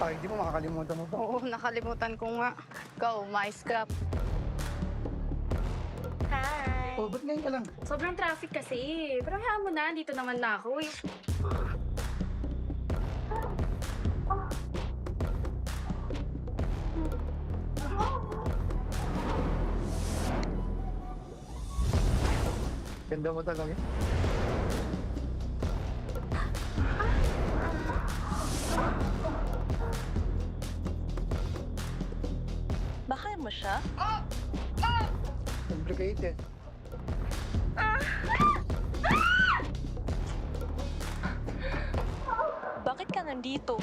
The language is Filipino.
Ay, di mo makakalimutan mo to. Oo, nakalimutan ko nga. Go, my scrap. Hi! Oh, ba't ngayon ka lang? Sobrang traffic kasi. Pero hayaan mo na, dito naman na ako eh. Ganda mo talaga. Baka mo siya? Complicated. Bakit ka nandito?